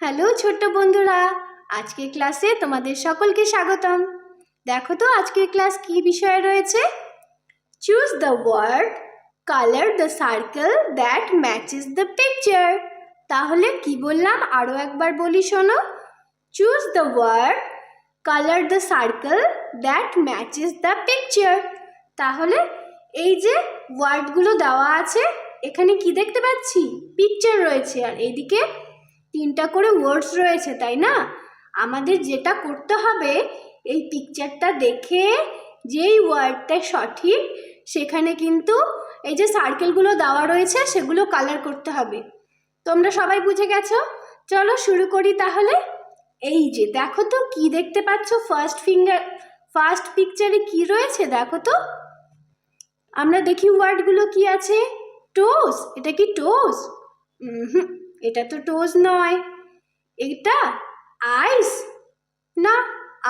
Hello ছোট্ট বন্ধুরা, আজকের ক্লাসে তোমাদের সকলকে স্বাগতম। দেখো তো আজকের ক্লাস কি বিষয়ে রয়েছে। Choose the word, colour the circle that matches the picture. তাহলে কি বললাম আরও একবার বলি শোনো। Choose the word, colour the circle that matches the picture. তাহলে এই যে ওয়ার্ডগুলো দেওয়া আছে, এখানে কি দেখতে পাচ্ছি? পিকচার রয়েছে, আর এইদিকে তিনটা করে ওয়ার্ডস রয়েছে, তাই না? আমাদের যেটা করতে হবে, এই পিকচারটা দেখে যেই ওয়ার্ডটা সঠিক সেখানে কিন্তু এই যে সার্কেলগুলো দেওয়া রয়েছে সেগুলো কালার করতে হবে। তোমরা সবাই বুঝে গেছো? চলো শুরু করি তাহলে। এই যে দেখো তো কি দেখতে পাচ্ছ? ফার্স্ট পিকচারে কি রয়েছে দেখো তো। আমরা দেখি ওয়ার্ডগুলো কি আছে। টোজ, এটা কি টোজ? এটা তো টোজ নয়। এটা আইস? না,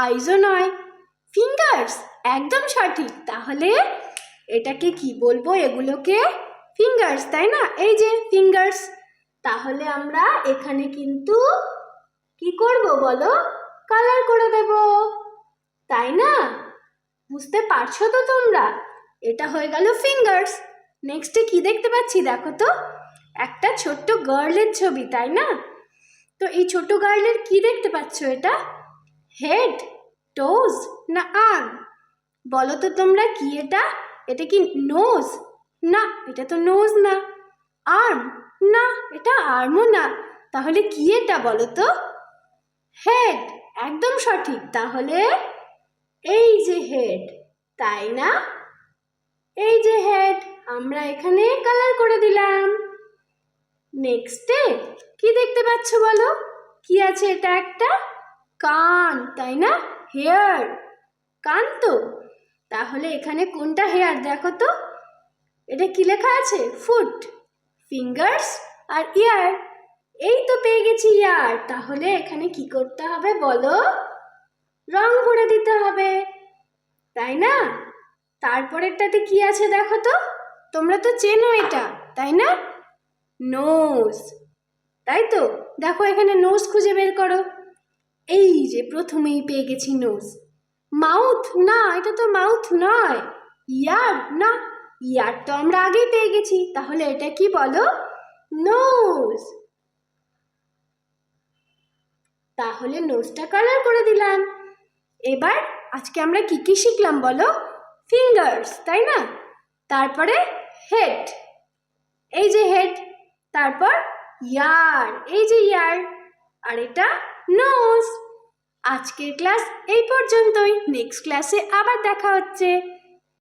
আইসও নয়। ফিঙ্গার্স, একদম সঠিক। তাহলে এটাকে কি বলবো? এগুলোকে ফিঙ্গার্স, তাই না? এই যে ফিঙ্গার্স। তাহলে আমরা এখানে কিন্তু কি করব বলো? কালার করে দেব, তাই না? বুঝতে পারছো তো তোমরা? এটা হয়ে গেল ফিঙ্গার্স। নেক্সটে কি দেখতে পাচ্ছি দেখো তো। একটা ছোট্ট গার্লের ছবি, তাই না? তো এই ছোট গার্লের কি দেখতে পাচ্ছ? এটা হেড, টোজ না আর্ম? বলো তো তোমরা কি এটা? এটা কি নোজ? না, এটা তো নোজ না। আর্ম? না, এটা আর্মও না। তাহলে কি এটা বলো তো? হেড, একদম সঠিক। তাহলে এই যে হেড, তাই না? এই যে হেড, আমরা এখানে কালার করে দিলাম। নেক্সটে কি দেখতে পাচ্ছ বলো? কি আছে? এটা একটা কান, তাই না? হেয়ার, কান তো। তাহলে এখানে কোনটা হেয়ার দেখো তো। এটা কি লেখা আছে? ফুট, ফিঙ্গার্স আর ইয়ার। এই তো পেয়ে গেছি ইয়ার। তাহলে এখানে কি করতে হবে বলো? রং করে দিতে হবে, তাই না? তারপরেরটাতে কি আছে দেখো তো। তোমরা তো চেনো এটা, তাই না? নোজ, তাই তো। দেখো এখানে নোজ খুঁজে বের করো। এই যে প্রথমেই পেয়ে গেছি নোজ। মাউথ? না, এটা তো মাউথ নয়। ইয়ার? না, ইয়ার তো আমরা আগেই পেয়ে গেছি। তাহলে এটা কি বলো? নোজ। তাহলে নোজটা কালার করে দিলাম। এবার আজকে আমরা কি কি শিখলাম বলো? ফিঙ্গার্স, তাই না? তারপরে হেড, এই যে হেড। তারপর ইয়ার, এই যে ইয়ার। আর এটা নোজ। আজকের ক্লাস এই পর্যন্তই। নেক্সট ক্লাসে আবার দেখা হচ্ছে।